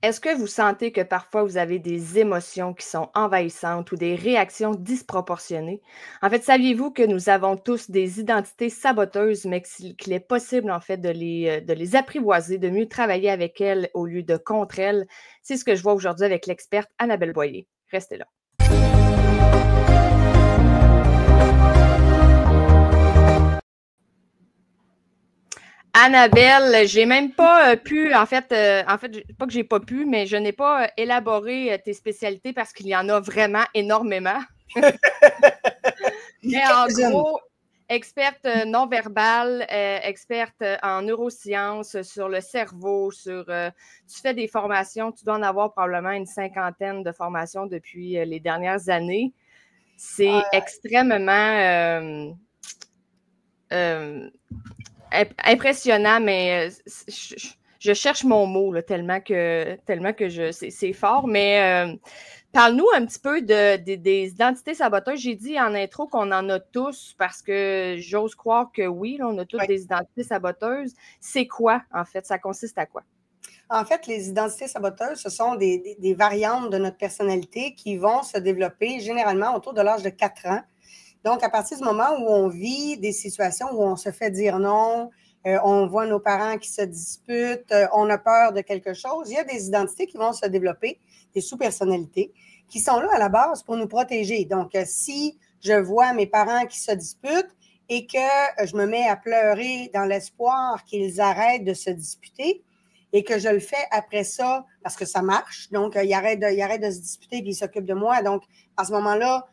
Est-ce que vous sentez que parfois vous avez des émotions qui sont envahissantes ou des réactions disproportionnées? En fait, saviez-vous que nous avons tous des identités saboteuses, mais qu'il est possible en fait de les apprivoiser, de mieux travailler avec elles au lieu de contre elles? C'est ce que je vois aujourd'hui avec l'experte Annabelle Boyer. Restez là. Annabelle, j'ai même pas pu, pas que j'ai pas pu, mais je n'ai pas élaboré tes spécialités parce qu'il y en a vraiment énormément. Mais en gros, experte non-verbale, experte en neurosciences, sur le cerveau, tu fais des formations, tu dois en avoir probablement une cinquantaine de formations depuis les dernières années. C'est extrêmement impressionnant, mais je cherche mon mot là, tellement que c'est fort. Mais parle-nous un petit peu des identités saboteuses. J'ai dit en intro qu'on en a tous parce que j'ose croire que oui, là, on a toutes des identités saboteuses. C'est quoi, en fait? Ça consiste à quoi? En fait, les identités saboteuses, ce sont des variantes de notre personnalité qui vont se développer généralement autour de l'âge de 4 ans. Donc, à partir du moment où on vit des situations où on se fait dire non, on voit nos parents qui se disputent, on a peur de quelque chose, il y a des identités qui vont se développer, des sous-personnalités, qui sont là à la base pour nous protéger. Donc, si je vois mes parents qui se disputent et que je me mets à pleurer dans l'espoir qu'ils arrêtent de se disputer, et que je le fais après ça parce que ça marche, donc ils arrêtent de se disputer puis ils s'occupent de moi. Donc, à ce moment-là,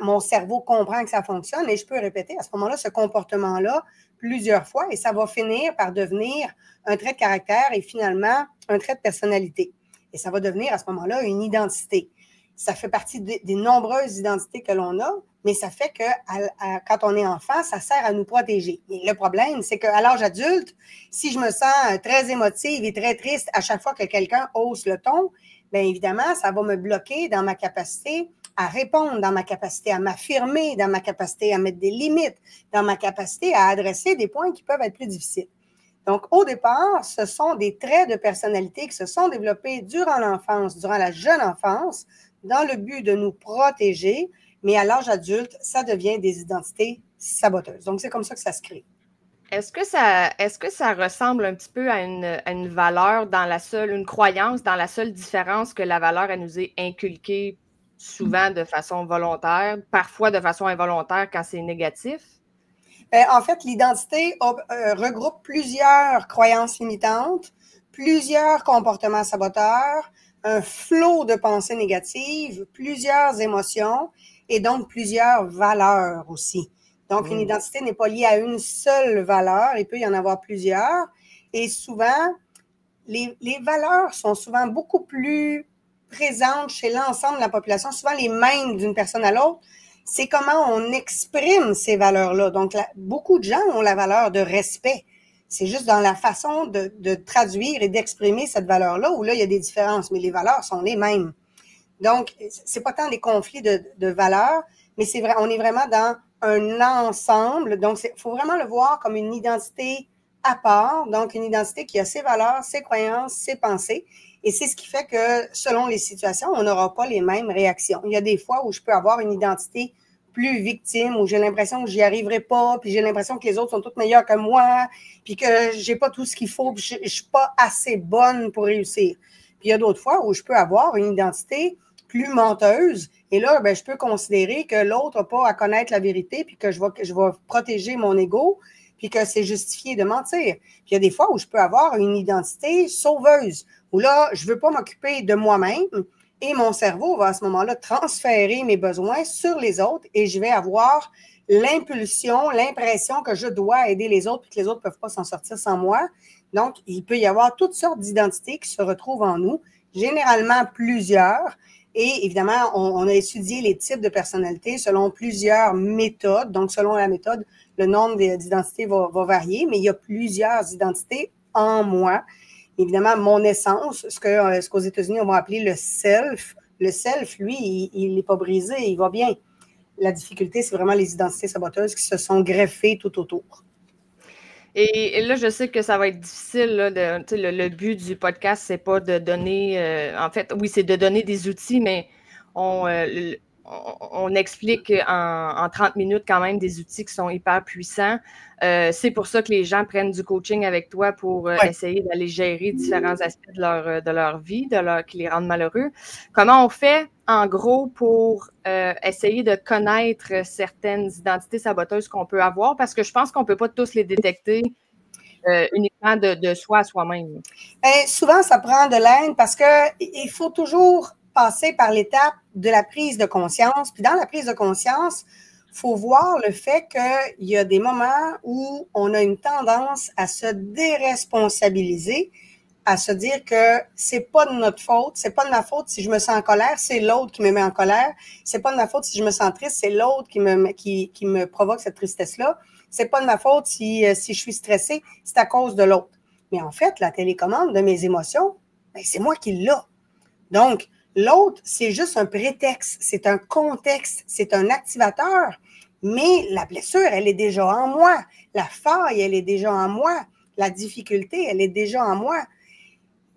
mon cerveau comprend que ça fonctionne et je peux répéter à ce moment-là ce comportement-là plusieurs fois et ça va finir par devenir un trait de caractère et finalement un trait de personnalité. Et ça va devenir à ce moment-là une identité. Ça fait partie des nombreuses identités que l'on a, mais ça fait que quand on est enfant, ça sert à nous protéger. Et le problème, c'est qu'à l'âge adulte, si je me sens très émotive et très triste à chaque fois que quelqu'un hausse le ton, bien évidemment, ça va me bloquer dans ma capacité à répondre, dans ma capacité à m'affirmer, dans ma capacité à mettre des limites, dans ma capacité à adresser des points qui peuvent être plus difficiles. Donc, au départ, ce sont des traits de personnalité qui se sont développés durant l'enfance, durant la jeune enfance, dans le but de nous protéger, mais à l'âge adulte, ça devient des identités saboteuses. Donc, c'est comme ça que ça se crée. Est-ce que ça ressemble un petit peu à une valeur une croyance dans la seule différence que la valeur, elle nous est inculquée souvent de façon volontaire, parfois de façon involontaire quand c'est négatif? En fait, l'identité regroupe plusieurs croyances limitantes, plusieurs comportements saboteurs, un flot de pensées négatives, plusieurs émotions et donc plusieurs valeurs aussi. Donc, une identité n'est pas liée à une seule valeur, il peut y en avoir plusieurs. Et souvent, les valeurs sont souvent beaucoup plus présentes chez l'ensemble de la population, souvent les mêmes d'une personne à l'autre. C'est comment on exprime ces valeurs-là. Donc, beaucoup de gens ont la valeur de respect. C'est juste dans la façon de traduire et d'exprimer cette valeur-là où là, il y a des différences, mais les valeurs sont les mêmes. Donc, c'est pas tant des conflits de valeurs, mais c'est vrai, on est vraiment dans un ensemble. Donc, il faut vraiment le voir comme une identité à part, donc une identité qui a ses valeurs, ses croyances, ses pensées. Et c'est ce qui fait que, selon les situations, on n'aura pas les mêmes réactions. Il y a des fois où je peux avoir une identité plus victime, où j'ai l'impression que j'y arriverai pas, puis j'ai l'impression que les autres sont toutes meilleures que moi, puis que j'ai pas tout ce qu'il faut, puis je suis pas assez bonne pour réussir. Puis il y a d'autres fois où je peux avoir une identité plus menteuse, et là, ben, je peux considérer que l'autre n'a pas à connaître la vérité, puis que je vais protéger mon ego, puis que c'est justifié de mentir. Puis il y a des fois où je peux avoir une identité sauveuse, où là, je ne veux pas m'occuper de moi-même, et mon cerveau va à ce moment-là transférer mes besoins sur les autres et je vais avoir l'impulsion, l'impression que je dois aider les autres et que les autres ne peuvent pas s'en sortir sans moi. Donc, il peut y avoir toutes sortes d'identités qui se retrouvent en nous, généralement plusieurs. Et évidemment, on a étudié les types de personnalités selon plusieurs méthodes. Donc, selon la méthode, le nombre d'identités va varier, mais il y a plusieurs identités en moi. Évidemment, mon essence, ce qu'aux États-Unis, on va appeler le self. Le self, lui, il n'est pas brisé, il va bien. La difficulté, c'est vraiment les identités saboteuses qui se sont greffées tout autour. Et là, je sais que ça va être difficile. Là, le but du podcast, c'est pas de donner... en fait, oui, c'est de donner des outils, mais on explique en 30 minutes quand même des outils qui sont hyper puissants. C'est pour ça que les gens prennent du coaching avec toi pour essayer d'aller gérer différents aspects de leur vie, qui les rendent malheureux. Comment on fait, en gros, pour essayer de connaître certaines identités saboteuses qu'on peut avoir? Parce que je pense qu'on ne peut pas tous les détecter uniquement de soi à soi-même. Souvent, ça prend de l'aide parce qu'il faut toujours passer par l'étape de la prise de conscience. Puis dans la prise de conscience, il faut voir le fait qu'il y a des moments où on a une tendance à se déresponsabiliser, à se dire que c'est pas de notre faute, c'est pas de ma faute si je me sens en colère, c'est l'autre qui me met en colère, c'est pas de ma faute si je me sens triste, c'est l'autre qui me provoque cette tristesse-là, c'est pas de ma faute si je suis stressée, c'est à cause de l'autre. Mais en fait, la télécommande de mes émotions, ben, c'est moi qui l'ai. Donc, l'autre, c'est juste un prétexte, c'est un contexte, c'est un activateur, mais la blessure, elle est déjà en moi. La faille, elle est déjà en moi. La difficulté, elle est déjà en moi.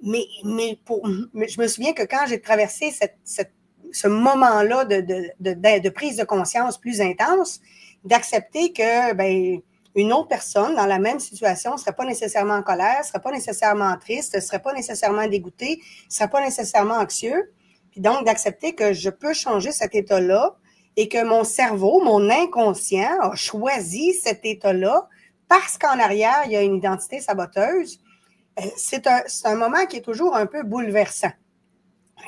Mais je me souviens que quand j'ai traversé ce moment-là de prise de conscience plus intense, d'accepter que ben, une autre personne dans la même situation ne serait pas nécessairement en colère, ne serait pas nécessairement triste, ne serait pas nécessairement dégoûté, ne serait pas nécessairement anxieux. Puis donc, d'accepter que je peux changer cet état-là et que mon cerveau, mon inconscient a choisi cet état-là parce qu'en arrière, il y a une identité saboteuse. C'est un moment qui est toujours un peu bouleversant.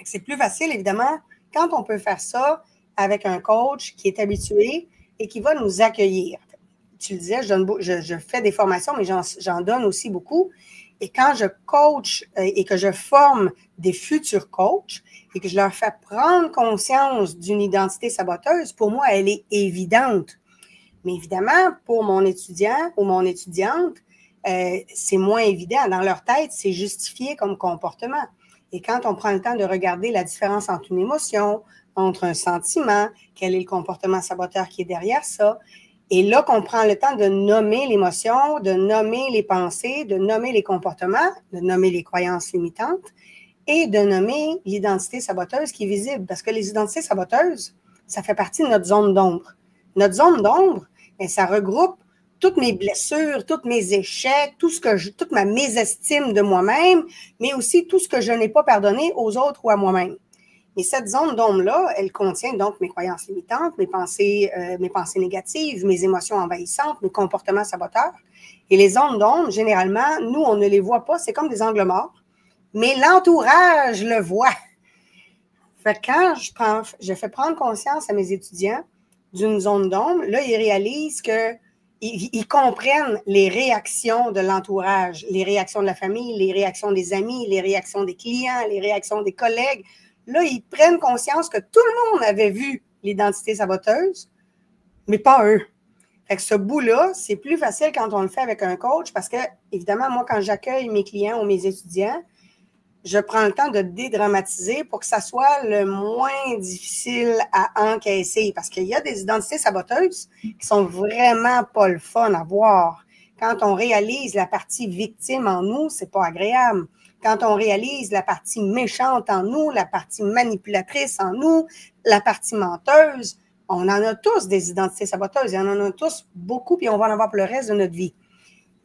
C'est plus facile, évidemment, quand on peut faire ça avec un coach qui est habitué et qui va nous accueillir. Tu le disais, je fais des formations, mais j'en donne aussi beaucoup. Et quand je coach et que je forme des futurs coachs et que je leur fais prendre conscience d'une identité saboteuse, pour moi, elle est évidente. Mais évidemment, pour mon étudiant ou mon étudiante, c'est moins évident. Dans leur tête, c'est justifié comme comportement. Et quand on prend le temps de regarder la différence entre une émotion, entre un sentiment, quel est le comportement saboteur qui est derrière ça, et là qu'on prend le temps de nommer l'émotion, de nommer les pensées, de nommer les comportements, de nommer les croyances limitantes et de nommer l'identité saboteuse qui est visible. Parce que les identités saboteuses, ça fait partie de notre zone d'ombre. Notre zone d'ombre, bien, ça regroupe toutes mes blessures, tous mes échecs, toute ma mésestime de moi-même, mais aussi tout ce que je n'ai pas pardonné aux autres ou à moi-même. Et cette zone d'ombre-là, elle contient donc mes croyances limitantes, mes pensées négatives, mes émotions envahissantes, mes comportements saboteurs. Et les zones d'ombre, généralement, nous, on ne les voit pas, c'est comme des angles morts, mais l'entourage le voit. Fait que quand je fais prendre conscience à mes étudiants d'une zone d'ombre, là, ils réalisent qu'ils comprennent les réactions de l'entourage, les réactions de la famille, les réactions des amis, les réactions des clients, les réactions des collègues. Là, ils prennent conscience que tout le monde avait vu l'identité saboteuse, mais pas eux. Fait que ce bout-là, c'est plus facile quand on le fait avec un coach parce que, évidemment, moi, quand j'accueille mes clients ou mes étudiants, je prends le temps de dédramatiser pour que ça soit le moins difficile à encaisser parce qu'il y a des identités saboteuses qui sont vraiment pas le fun à voir. Quand on réalise la partie victime en nous, c'est pas agréable. Quand on réalise la partie méchante en nous, la partie manipulatrice en nous, la partie menteuse, on en a tous des identités saboteuses. Il y en a tous beaucoup, puis on va en avoir pour le reste de notre vie.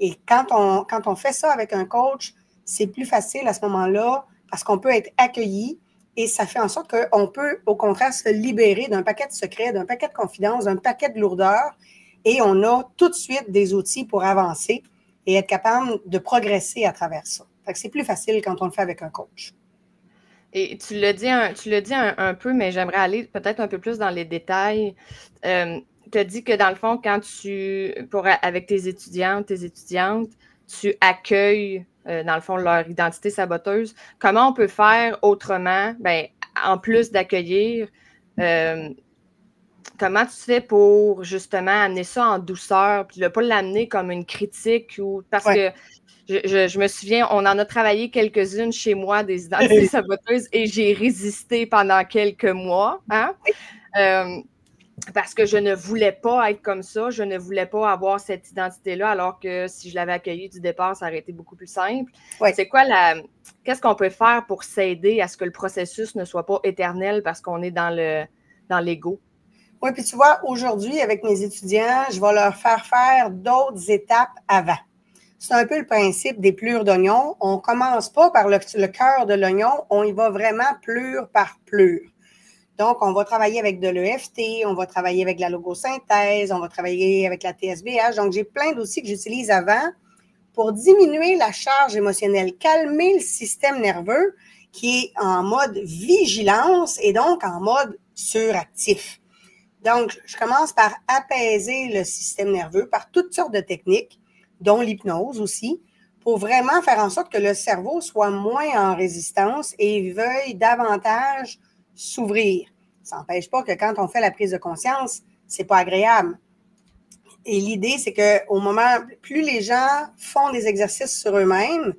Et quand on fait ça avec un coach, c'est plus facile à ce moment-là parce qu'on peut être accueilli et ça fait en sorte qu'on peut, au contraire, se libérer d'un paquet de secrets, d'un paquet de confidences, d'un paquet de lourdeurs et on a tout de suite des outils pour avancer et être capable de progresser à travers ça. Fait que c'est plus facile quand on le fait avec un coach. Et tu l'as dit un peu, mais j'aimerais aller peut-être un peu plus dans les détails. Tu as dit que dans le fond, avec tes étudiantes, tu accueilles, dans le fond, leur identité saboteuse. Comment on peut faire autrement, ben, en plus d'accueillir, comment tu fais pour justement amener ça en douceur, puis ne pas l'amener comme une critique parce que je me souviens, on en a travaillé quelques-unes chez moi, des identités saboteuses, et j'ai résisté pendant quelques mois. Hein? parce que je ne voulais pas être comme ça, je ne voulais pas avoir cette identité-là, alors que si je l'avais accueillie du départ, ça aurait été beaucoup plus simple. Ouais. Qu'est-ce qu'on peut faire pour s'aider à ce que le processus ne soit pas éternel parce qu'on est dans l'ego? Oui, puis tu vois, aujourd'hui, avec mes étudiants, je vais leur faire d'autres étapes avant. C'est un peu le principe des plures d'oignon. On ne commence pas par le cœur de l'oignon, on y va vraiment plure par plure. Donc, on va travailler avec de l'EFT, on va travailler avec la logosynthèse, on va travailler avec la TSBH. Donc, j'ai plein d'outils que j'utilise avant pour diminuer la charge émotionnelle, calmer le système nerveux qui est en mode vigilance et donc en mode suractif. Donc, je commence par apaiser le système nerveux par toutes sortes de techniques, dont l'hypnose aussi, pour vraiment faire en sorte que le cerveau soit moins en résistance et veuille davantage s'ouvrir. Ça n'empêche pas que quand on fait la prise de conscience, c'est pas agréable. Et l'idée, c'est qu'au moment, plus les gens font des exercices sur eux-mêmes,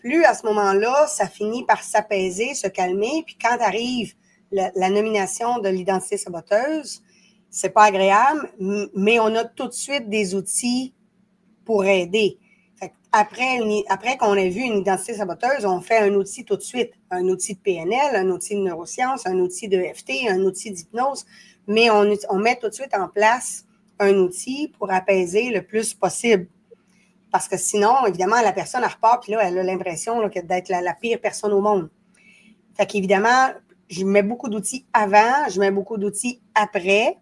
plus à ce moment-là, ça finit par s'apaiser, se calmer. Puis quand arrive la nomination de l'identité saboteuse, c'est pas agréable, mais on a tout de suite des outils pour aider. Après qu'on ait vu une identité saboteuse, on fait un outil tout de suite. Un outil de PNL, un outil de neurosciences, un outil de EFT, un outil d'hypnose, mais on met tout de suite en place un outil pour apaiser le plus possible. Parce que sinon, évidemment, la personne, elle repart, puis là, elle a l'impression d'être la pire personne au monde. Fait qu'évidemment, je mets beaucoup d'outils avant, je mets beaucoup d'outils après,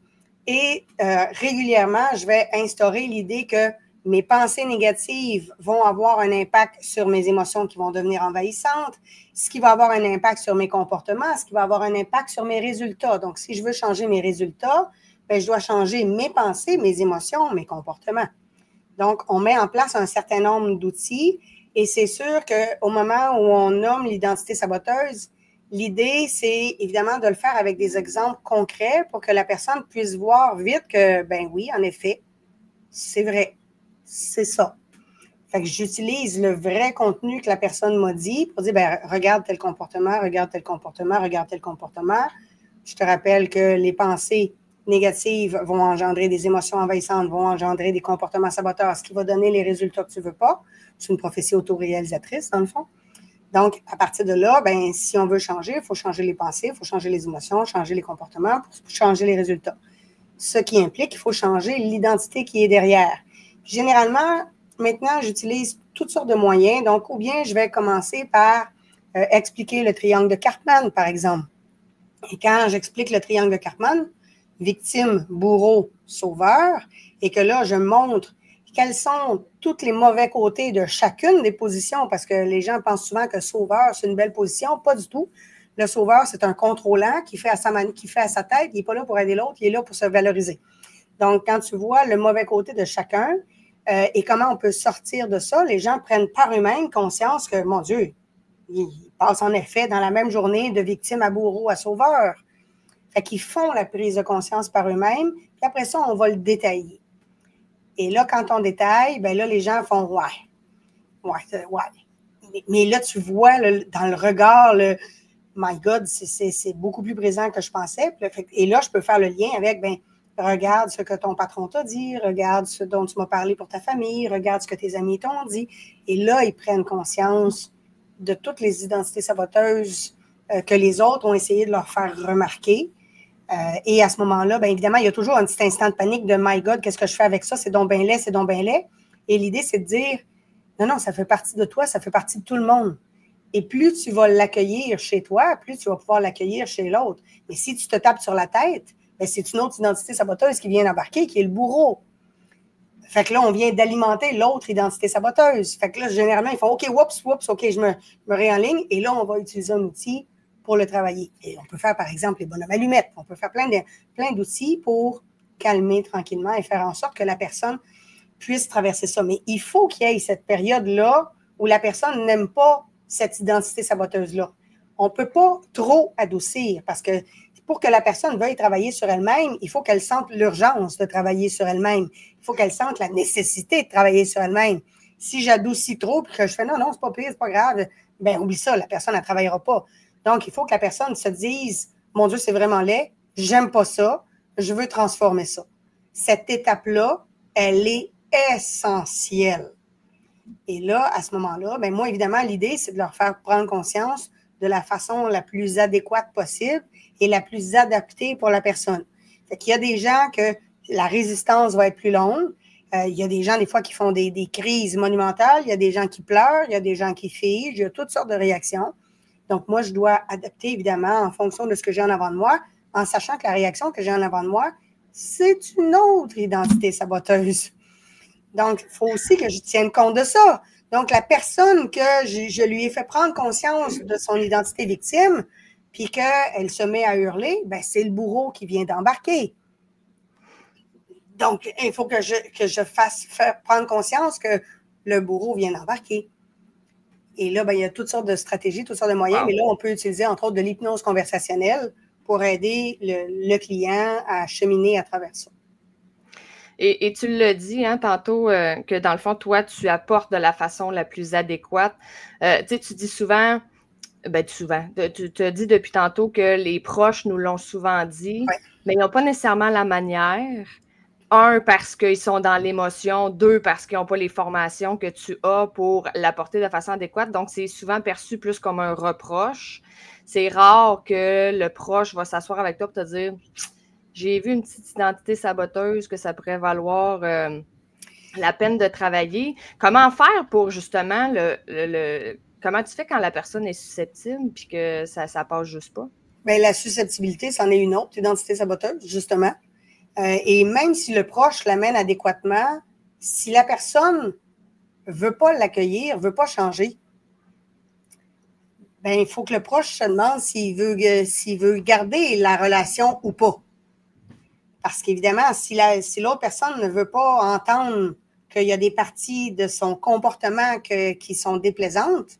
et régulièrement, je vais instaurer l'idée que mes pensées négatives vont avoir un impact sur mes émotions qui vont devenir envahissantes, ce qui va avoir un impact sur mes comportements, ce qui va avoir un impact sur mes résultats. Donc, si je veux changer mes résultats, bien, je dois changer mes pensées, mes émotions, mes comportements. Donc, on met en place un certain nombre d'outils et c'est sûr qu'au moment où on nomme l'identité saboteuse, l'idée, c'est évidemment de le faire avec des exemples concrets pour que la personne puisse voir vite que, ben oui, en effet, c'est vrai, c'est ça. Fait que j'utilise le vrai contenu que la personne m'a dit pour dire, ben regarde tel comportement, regarde tel comportement, regarde tel comportement. Je te rappelle que les pensées négatives vont engendrer des émotions envahissantes, vont engendrer des comportements saboteurs, ce qui va donner les résultats que tu ne veux pas. C'est une prophétie autoréalisatrice, dans le fond. Donc, à partir de là, ben, si on veut changer, il faut changer les pensées, il faut changer les émotions, changer les comportements pour changer les résultats. Ce qui implique qu'il faut changer l'identité qui est derrière. Puis, généralement, maintenant, j'utilise toutes sortes de moyens. Donc, ou bien je vais commencer par expliquer le triangle de Karpman, par exemple. Et quand j'explique le triangle de Karpman, victime, bourreau, sauveur, et que là, je montre quels sont tous les mauvais côtés de chacune des positions, parce que les gens pensent souvent que sauveur, c'est une belle position. Pas du tout. Le sauveur, c'est un contrôlant qui fait à sa tête. Il n'est pas là pour aider l'autre, il est là pour se valoriser. Donc, quand tu vois le mauvais côté de chacun et comment on peut sortir de ça, les gens prennent par eux-mêmes conscience que, mon Dieu, ils passent en effet dans la même journée de victime à bourreau à sauveur. Fait qu'ils font la prise de conscience par eux-mêmes, puis après ça, on va le détailler. Et là, quand on détaille, ben là, les gens font « ouais. » Mais là, tu vois dans le regard, My God, c'est beaucoup plus présent que je pensais. Et là, je peux faire le lien avec, ben, regarde ce que ton patron t'a dit, regarde ce dont tu m'as parlé pour ta famille, regarde ce que tes amis t'ont dit. Et là, ils prennent conscience de toutes les identités saboteuses que les autres ont essayé de leur faire remarquer. Et à ce moment-là, bien évidemment, il y a toujours un petit instant de panique de « My God, qu'est-ce que je fais avec ça? C'est donc bien laid, c'est donc bien laid. » Et l'idée, c'est de dire « Non, ça fait partie de toi, ça fait partie de tout le monde. » Et plus tu vas l'accueillir chez toi, plus tu vas pouvoir l'accueillir chez l'autre. Mais si tu te tapes sur la tête, bien, c'est une autre identité saboteuse qui vient d'embarquer, qui est le bourreau. Fait que là, on vient d'alimenter l'autre identité saboteuse. Fait que là, généralement, ils font « OK, oups, OK, je me réenligne. » Et là, on va utiliser un outil pour le travailler. Et on peut faire, par exemple, les bonhommes allumettes. On peut faire plein d'outils pour calmer tranquillement et faire en sorte que la personne puisse traverser ça. Mais il faut qu'il y ait cette période-là où la personne n'aime pas cette identité saboteuse-là. On ne peut pas trop adoucir parce que pour que la personne veuille travailler sur elle-même, il faut qu'elle sente l'urgence de travailler sur elle-même. Il faut qu'elle sente la nécessité de travailler sur elle-même. Si j'adoucis trop et que je fais non, c'est pas pire, c'est pas grave, bien, oublie ça, la personne, elle ne travaillera pas. Donc, il faut que la personne se dise « Mon Dieu, c'est vraiment laid, j'aime pas ça, je veux transformer ça. Cette étape-là, elle est essentielle. Et là, à ce moment-là, ben moi, évidemment, l'idée, c'est de leur faire prendre conscience de la façon la plus adéquate possible et la plus adaptée pour la personne. Fait qu'il y a des gens que la résistance va être plus longue. Il y a des gens, des fois, qui font des crises monumentales. Il y a des gens qui pleurent. Il y a des gens qui figent. Il y a toutes sortes de réactions. Donc, moi, je dois adapter, évidemment, en fonction de ce que j'ai en avant de moi, en sachant que la réaction que j'ai en avant de moi, c'est une autre identité saboteuse. Donc, il faut aussi que je tienne compte de ça. Donc, la personne que je lui ai fait prendre conscience de son identité victime, puis qu'elle se met à hurler, ben c'est le bourreau qui vient d'embarquer. Donc, il faut que je fasse prendre conscience que le bourreau vient d'embarquer. Et là, ben, il y a toutes sortes de stratégies, toutes sortes de moyens, mais là, on peut utiliser, entre autres, de l'hypnose conversationnelle pour aider le client à cheminer à travers ça. Et tu l'as dit tantôt que dans le fond, toi, tu apportes de la façon la plus adéquate. Tu dis souvent, tu te dis depuis tantôt que les proches nous l'ont souvent dit, ouais. Mais ils n'ont pas nécessairement la manière. Un, parce qu'ils sont dans l'émotion. Deux, parce qu'ils n'ont pas les formations que tu as pour l'apporter de façon adéquate. Donc, c'est souvent perçu plus comme un reproche. C'est rare que le proche va s'asseoir avec toi pour te dire « J'ai vu une petite identité saboteuse que ça pourrait valoir la peine de travailler. » Comment faire pour justement comment tu fais quand la personne est susceptible puis que ça passe juste pas? Bien, la susceptibilité, c'en est une autre identité saboteuse, justement. Et même si le proche l'amène adéquatement, si la personne veut pas l'accueillir, veut pas changer, ben il faut que le proche se demande s'il veut garder la relation ou pas. Parce qu'évidemment, si l'autre personne ne veut pas entendre qu'il y a des parties de son comportement qui sont déplaisantes,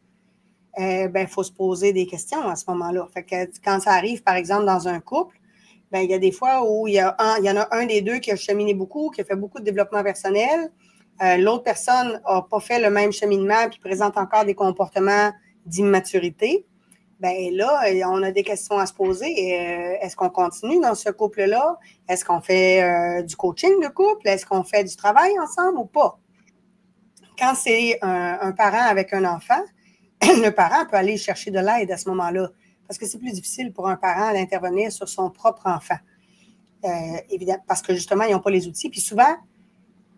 il faut se poser des questions à ce moment-là. Fait que quand ça arrive, par exemple, dans un couple, ben, il y a des fois où il y en a un des deux qui a cheminé beaucoup, qui a fait beaucoup de développement personnel. L'autre personne n'a pas fait le même cheminement puis présente encore des comportements d'immaturité. Ben là, on a des questions à se poser. Est-ce qu'on continue dans ce couple-là? Est-ce qu'on fait du coaching de couple? Est-ce qu'on fait du travail ensemble ou pas? Quand c'est un parent avec un enfant, le parent peut aller chercher de l'aide à ce moment-là. Parce que c'est plus difficile pour un parent d'intervenir sur son propre enfant. Évidemment, parce que justement, ils n'ont pas les outils. Puis souvent,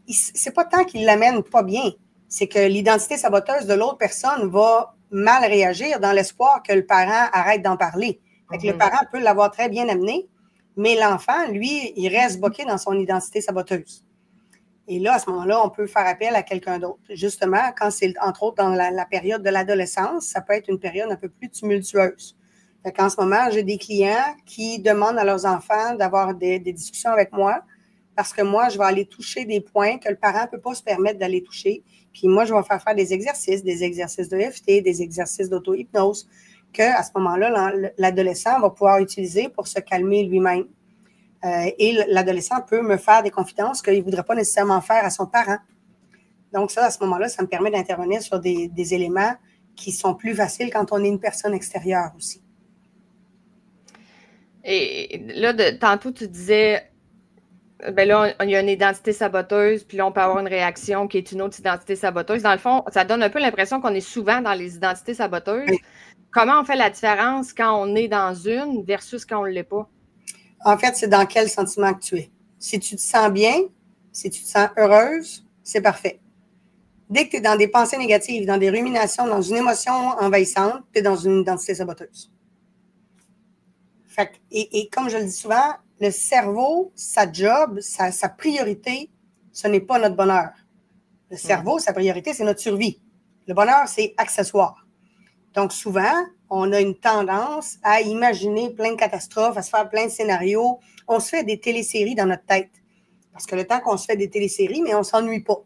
c'est pas tant qu'ils l'amènent pas bien, c'est que l'identité saboteuse de l'autre personne va mal réagir dans l'espoir que le parent arrête d'en parler. Fait que le parent peut l'avoir très bien amené, mais l'enfant, lui, il reste bloqué dans son identité saboteuse. Et là, à ce moment-là, on peut faire appel à quelqu'un d'autre. Justement, quand c'est, entre autres, dans la période de l'adolescence, ça peut être une période un peu plus tumultueuse. Fait qu'en ce moment, j'ai des clients qui demandent à leurs enfants d'avoir des discussions avec moi parce que moi, je vais aller toucher des points que le parent ne peut pas se permettre d'aller toucher. Puis moi, je vais faire des exercices de EFT, des exercices d'auto-hypnose qu'à ce moment-là, l'adolescent va pouvoir utiliser pour se calmer lui-même. Et l'adolescent peut me faire des confidences qu'il ne voudrait pas nécessairement faire à son parent. Donc ça, à ce moment-là, ça me permet d'intervenir sur des éléments qui sont plus faciles quand on est une personne extérieure aussi. Et là, tantôt, tu disais, ben là, il y a une identité saboteuse, puis là, on peut avoir une réaction qui est une autre identité saboteuse. Dans le fond, ça donne un peu l'impression qu'on est souvent dans les identités saboteuses. Oui. Comment on fait la différence quand on est dans une versus quand on ne l'est pas? En fait, c'est dans quel sentiment que tu es. Si tu te sens bien, si tu te sens heureuse, c'est parfait. Dès que tu es dans des pensées négatives, dans des ruminations, dans une émotion envahissante, tu es dans une identité saboteuse. Fait, et comme je le dis souvent, le cerveau, sa job, sa priorité, ce n'est pas notre bonheur. Le cerveau, sa priorité, c'est notre survie. Le bonheur, c'est accessoire. Donc, souvent, on a une tendance à imaginer plein de catastrophes, à se faire plein de scénarios. On se fait des téléséries dans notre tête. Parce que le temps qu'on se fait des téléséries, mais on ne s'ennuie pas.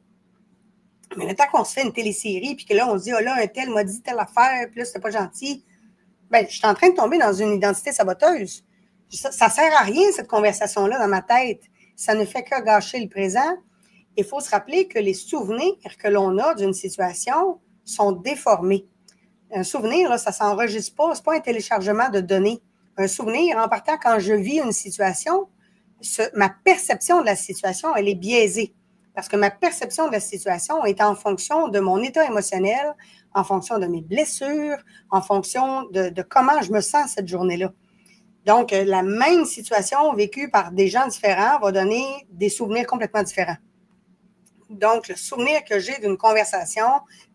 Mais le temps qu'on se fait une télésérie, puis que là, on se dit, oh là, un tel m'a dit telle affaire, puis là, c'était pas gentil. Ben, je suis en train de tomber dans une identité saboteuse. Ça ne sert à rien, cette conversation-là, dans ma tête. Ça ne fait que gâcher le présent. Il faut se rappeler que les souvenirs que l'on a d'une situation sont déformés. Un souvenir, là, ça ne s'enregistre pas. Ce n'est pas un téléchargement de données. Un souvenir, en partant, quand je vis une situation, ma perception de la situation, elle est biaisée. Parce que ma perception de la situation est en fonction de mon état émotionnel, en fonction de mes blessures, en fonction de comment je me sens cette journée-là. Donc, la même situation vécue par des gens différents va donner des souvenirs complètement différents. Donc, le souvenir que j'ai d'une conversation,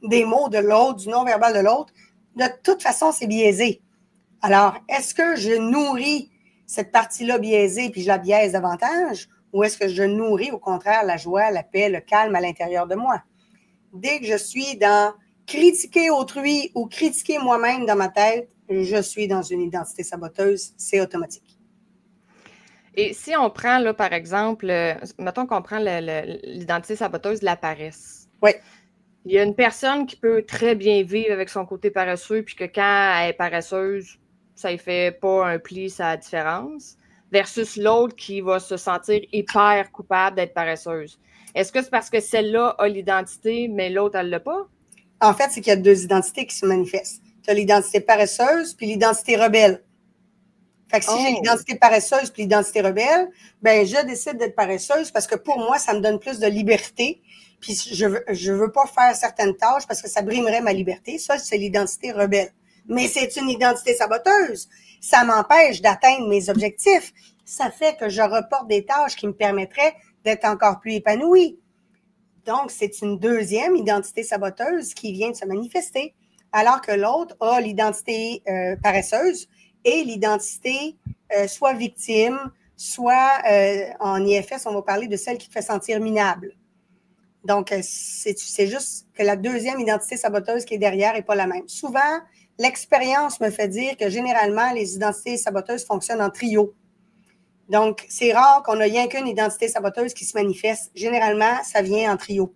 des mots de l'autre, du non-verbal de l'autre, de toute façon, c'est biaisé. Alors, est-ce que je nourris cette partie-là biaisée puis je la biaise davantage ou est-ce que je nourris au contraire la joie, la paix, le calme à l'intérieur de moi? Dès que je suis dans critiquer autrui ou critiquer moi-même dans ma tête, je suis dans une identité saboteuse, c'est automatique. Et si on prend, là, par exemple, mettons qu'on prend l'identité saboteuse de la paresse. Oui. Il y a une personne qui peut très bien vivre avec son côté paresseux, puis que quand elle est paresseuse, ça ne fait pas un pli, sa différence, versus l'autre qui va se sentir hyper coupable d'être paresseuse. Est-ce que c'est parce que celle-là a l'identité, mais l'autre, elle ne l'a pas? En fait, c'est qu'il y a deux identités qui se manifestent. Tu as l'identité paresseuse puis l'identité rebelle. Fait que si j'ai l'identité paresseuse puis l'identité rebelle, ben je décide d'être paresseuse parce que pour moi, ça me donne plus de liberté. Puis je veux pas faire certaines tâches parce que ça brimerait ma liberté. Ça, c'est l'identité rebelle. Mais c'est une identité saboteuse. Ça m'empêche d'atteindre mes objectifs. Ça fait que je reporte des tâches qui me permettraient d'être encore plus épanouie. Donc, c'est une deuxième identité saboteuse qui vient de se manifester. Alors que l'autre a l'identité paresseuse et l'identité soit victime, soit en IFS, on va parler de celle qui te fait sentir minable. Donc, c'est juste que la deuxième identité saboteuse qui est derrière n'est pas la même. Souvent, l'expérience me fait dire que généralement, les identités saboteuses fonctionnent en trio. Donc, c'est rare qu'on ait rien qu'une identité saboteuse qui se manifeste. Généralement, ça vient en trio.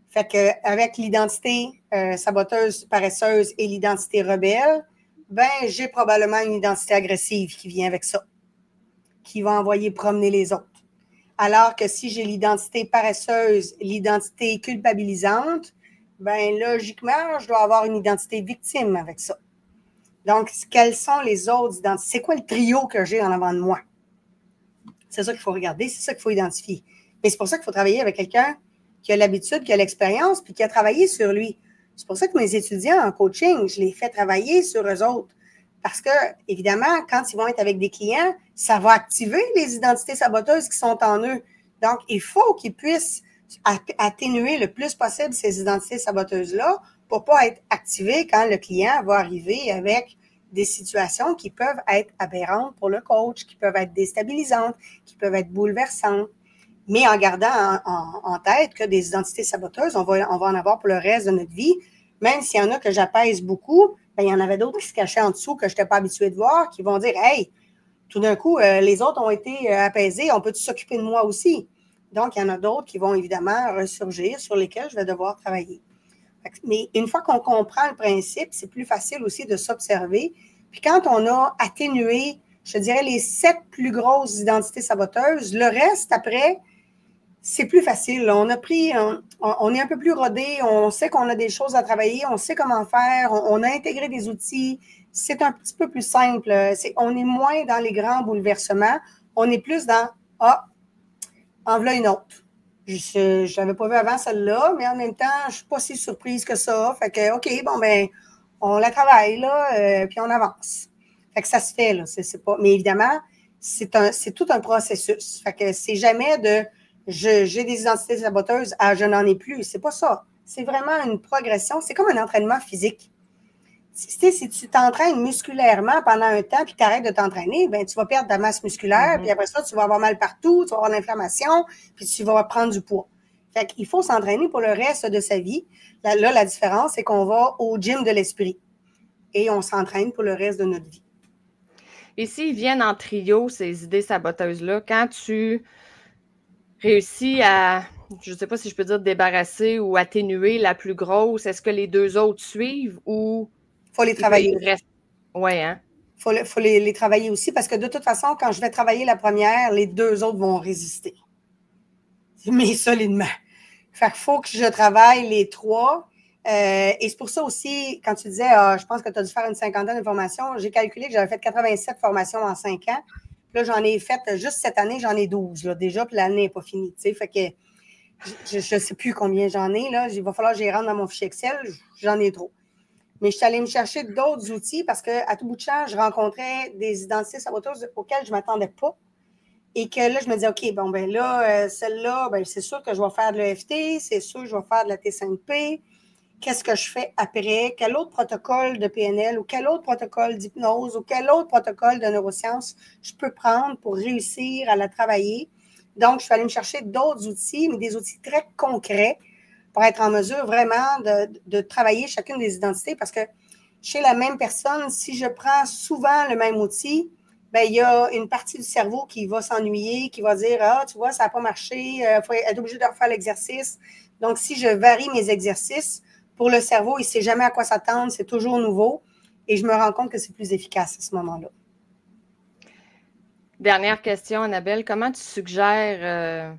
Fait qu'avec l'identité saboteuse, paresseuse et l'identité rebelle, ben j'ai probablement une identité agressive qui vient avec ça, qui va envoyer promener les autres. Alors que si j'ai l'identité paresseuse, l'identité culpabilisante, ben logiquement, je dois avoir une identité victime avec ça. Donc, quelles sont les autres identités? C'est quoi le trio que j'ai en avant de moi? C'est ça qu'il faut regarder, c'est ça qu'il faut identifier. Mais c'est pour ça qu'il faut travailler avec quelqu'un qui a l'habitude, qui a l'expérience, puis qui a travaillé sur lui. C'est pour ça que mes étudiants en coaching, je les fais travailler sur eux autres. Parce que, évidemment, quand ils vont être avec des clients, ça va activer les identités saboteuses qui sont en eux. Donc, il faut qu'ils puissent atténuer le plus possible ces identités saboteuses-là pour ne pas être activés quand le client va arriver avec des situations qui peuvent être aberrantes pour le coach, qui peuvent être déstabilisantes, qui peuvent être bouleversantes. Mais en gardant en tête que des identités saboteuses, on va en avoir pour le reste de notre vie. Même s'il y en a que j'apaise beaucoup, ben, il y en avait d'autres qui se cachaient en dessous que je n'étais pas habituée de voir, qui vont dire « Hey, tout d'un coup, les autres ont été apaisés, on peut s'occuper de moi aussi? » Donc, il y en a d'autres qui vont évidemment ressurgir, sur lesquels je vais devoir travailler. Mais une fois qu'on comprend le principe, c'est plus facile aussi de s'observer. Puis quand on a atténué, je dirais, les 7 plus grosses identités saboteuses, le reste, après, c'est plus facile. On a pris, on est un peu plus rodé, on sait qu'on a des choses à travailler, on sait comment faire, on a intégré des outils. C'est un petit peu plus simple. On est moins dans les grands bouleversements. On est plus dans « Ah, en voilà une autre. Je ne l'avais pas vu avant celle-là, mais en même temps, je ne suis pas si surprise que ça. Fait que, OK, bon, ben, on la travaille, là, puis on avance. » Fait que ça se fait, là. C'est pas, mais évidemment, c'est tout un processus. Fait que c'est jamais de j'ai des identités saboteuses à je n'en ai plus. C'est pas ça. C'est vraiment une progression. C'est comme un entraînement physique. Si tu t'entraînes musculairement pendant un temps puis tu arrêtes de t'entraîner, ben tu vas perdre ta masse musculaire, puis après ça, tu vas avoir mal partout, tu vas avoir de l'inflammation, puis tu vas prendre du poids. Fait qu'il faut s'entraîner pour le reste de sa vie. Là, la différence, c'est qu'on va au gym de l'esprit et on s'entraîne pour le reste de notre vie. Et s'ils viennent en trio, ces idées saboteuses-là, quand tu réussis à, je ne sais pas si je peux dire débarrasser ou atténuer la plus grosse, est-ce que les deux autres suivent ou... Il faut les travailler. Oui, hein? Il faut les travailler aussi parce que de toute façon, quand je vais travailler la première, les deux autres vont résister. Mais solidement. Fait qu'il faut que je travaille les trois. Et c'est pour ça aussi, quand tu disais, je pense que tu as dû faire une cinquantaine de formations, j'ai calculé que j'avais fait 87 formations en 5 ans. Là, j'en ai fait, juste cette année, j'en ai 12, là, déjà, puis l'année n'est pas finie, tu sais. Fait que je ne sais plus combien j'en ai, là. Il va falloir que j'y rentre dans mon fichier Excel. J'en ai trop. Mais je suis allée me chercher d'autres outils parce qu'à tout bout de champ, je rencontrais des identités saboteuses auxquelles je ne m'attendais pas. Et que là, je me disais, OK, bon, ben là, celle-là, ben, c'est sûr que je vais faire de l'EFT, c'est sûr que je vais faire de la T5P. Qu'est-ce que je fais après? Quel autre protocole de PNL ou quel autre protocole d'hypnose ou quel autre protocole de neurosciences je peux prendre pour réussir à la travailler? Donc, je suis allée me chercher d'autres outils, mais des outils très concrets pour être en mesure vraiment de travailler chacune des identités parce que chez la même personne, si je prends souvent le même outil, ben, il y a une partie du cerveau qui va s'ennuyer, qui va dire « Ah, tu vois, ça n'a pas marché, faut être obligé de refaire l'exercice. » Donc, si je varie mes exercices, pour le cerveau, il ne sait jamais à quoi s'attendre, c'est toujours nouveau. Et je me rends compte que c'est plus efficace à ce moment-là. Dernière question, Annabelle. Comment tu suggères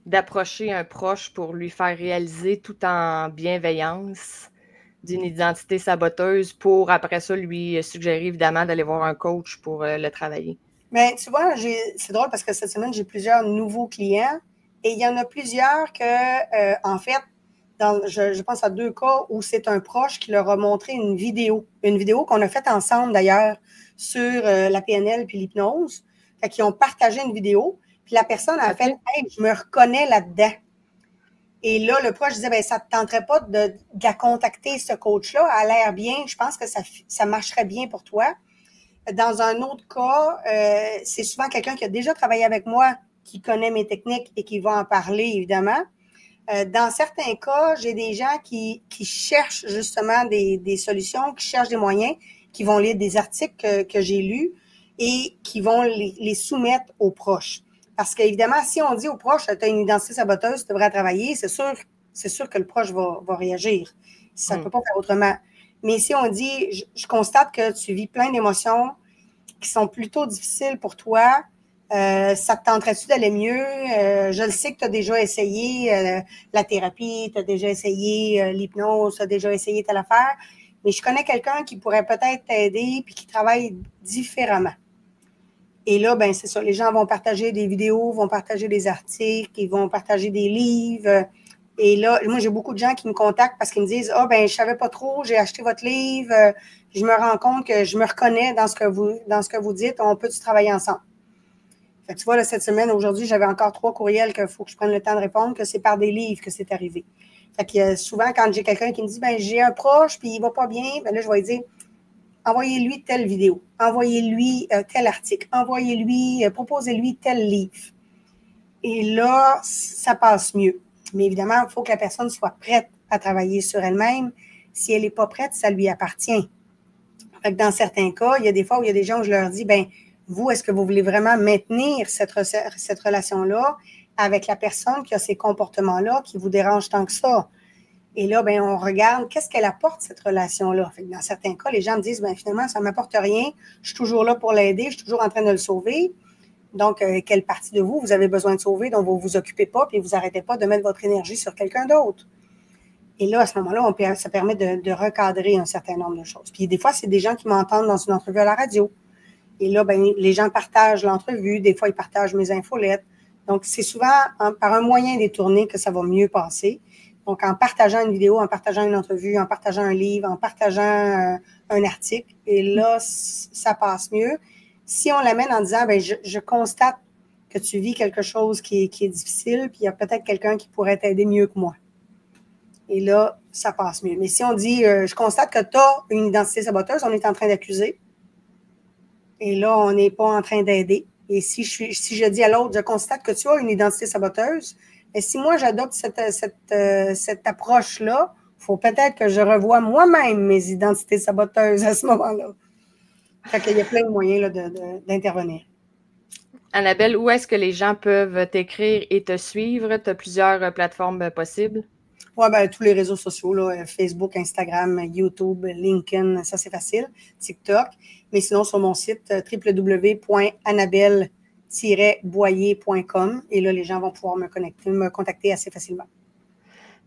d'approcher un proche pour lui faire réaliser tout en bienveillance d'une identité saboteuse pour, après ça, lui suggérer évidemment d'aller voir un coach pour le travailler? Bien, tu vois, c'est drôle parce que cette semaine, j'ai plusieurs nouveaux clients et il y en a plusieurs que, en fait, je pense à 2 cas où c'est un proche qui leur a montré une vidéo qu'on a faite ensemble d'ailleurs sur la PNL puis l'hypnose. Fait qu'ils ont partagé une vidéo, puis la personne a fait « Hey, je me reconnais là-dedans ». Et là, le proche disait, ben, ça ne te tenterait pas de la contacter, ce coach-là, elle a l'air bien, je pense que ça marcherait bien pour toi. Dans un autre cas, c'est souvent quelqu'un qui a déjà travaillé avec moi, qui connaît mes techniques et qui va en parler, évidemment. Dans certains cas, j'ai des gens qui cherchent justement des solutions, qui cherchent des moyens, qui vont lire des articles que j'ai lus et qui vont les soumettre aux proches. Parce qu'évidemment, si on dit aux proches, tu as une identité saboteuse, tu devrais travailler, c'est sûr que le proche va réagir. Ça ne peut pas faire autrement. Mais si on dit, je constate que tu vis plein d'émotions qui sont plutôt difficiles pour toi, ça te tenterait-tu d'aller mieux? Je le sais que tu as déjà essayé la thérapie, tu as déjà essayé l'hypnose, tu as déjà essayé telle affaire, mais je connais quelqu'un qui pourrait peut-être t'aider puis qui travaille différemment. Et là, ben c'est ça, les gens vont partager des vidéos, vont partager des articles, ils vont partager des livres. Et là, moi, j'ai beaucoup de gens qui me contactent parce qu'ils me disent « Ah, ben je savais pas trop, j'ai acheté votre livre, je me rends compte que je me reconnais dans ce que vous dites, on peut-tu travailler ensemble? » Fait que tu vois, là, cette semaine, aujourd'hui, j'avais encore 3 courriels qu'il faut que je prenne le temps de répondre, que c'est par des livres que c'est arrivé. Fait que souvent, quand j'ai quelqu'un qui me dit « Ben j'ai un proche, puis il va pas bien », ben là, je vais lui dire « Envoyez-lui telle vidéo, envoyez-lui tel article, envoyez-lui, proposez-lui tel livre. » Et là, ça passe mieux. Mais évidemment, il faut que la personne soit prête à travailler sur elle-même. Si elle n'est pas prête, ça lui appartient. Fait que dans certains cas, il y a des fois où il y a des gens où je leur dis, ben vous, est-ce que vous voulez vraiment maintenir cette relation-là avec la personne qui a ces comportements-là qui vous dérangent tant que ça? Et là, ben on regarde qu'est-ce qu'elle apporte, cette relation-là. Fait que dans certains cas, les gens me disent, ben finalement, ça ne m'apporte rien. Je suis toujours là pour l'aider, je suis toujours en train de le sauver. Donc, quelle partie de vous avez besoin de sauver dont vous ne vous occupez pas puis vous n'arrêtez pas de mettre votre énergie sur quelqu'un d'autre? Et là, à ce moment-là, ça permet de recadrer un certain nombre de choses. Puis des fois, c'est des gens qui m'entendent dans une entrevue à la radio. Et là, ben, les gens partagent l'entrevue. Des fois, ils partagent mes infolettes. Donc, c'est souvent par un moyen détourné que ça va mieux passer. Donc, en partageant une vidéo, en partageant une entrevue, en partageant un livre, en partageant un article. Et là, ça passe mieux. Si on l'amène en disant, ben, je constate que tu vis quelque chose qui est difficile, puis il y a peut-être quelqu'un qui pourrait t'aider mieux que moi. Et là, ça passe mieux. Mais si on dit, je constate que tu as une identité saboteuse, on est en train d'accuser. Et là, on n'est pas en train d'aider. Et si je dis à l'autre, je constate que tu as une identité saboteuse, mais si moi, j'adopte cette approche-là, il faut peut-être que je revoie moi-même mes identités saboteuses à ce moment-là. Fait qu'il y a plein de moyens là, d'intervenir. Annabelle, où est-ce que les gens peuvent t'écrire et te suivre? Tu as plusieurs plateformes possibles. Oui, ben, tous les réseaux sociaux, là, Facebook, Instagram, YouTube, LinkedIn, ça c'est facile, TikTok. Mais sinon, sur mon site www.annabelle-boyer.com et là, les gens vont pouvoir me contacter assez facilement.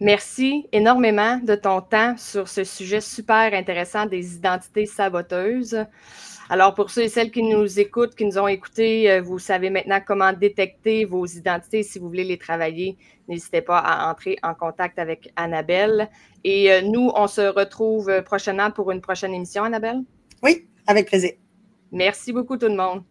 Merci énormément de ton temps sur ce sujet super intéressant des identités saboteuses. Alors, pour ceux et celles qui nous écoutent, qui nous ont écoutés, vous savez maintenant comment détecter vos identités. Si vous voulez les travailler, n'hésitez pas à entrer en contact avec Annabelle. Et nous, on se retrouve prochainement pour une prochaine émission, Annabelle. Oui, avec plaisir. Merci beaucoup tout le monde.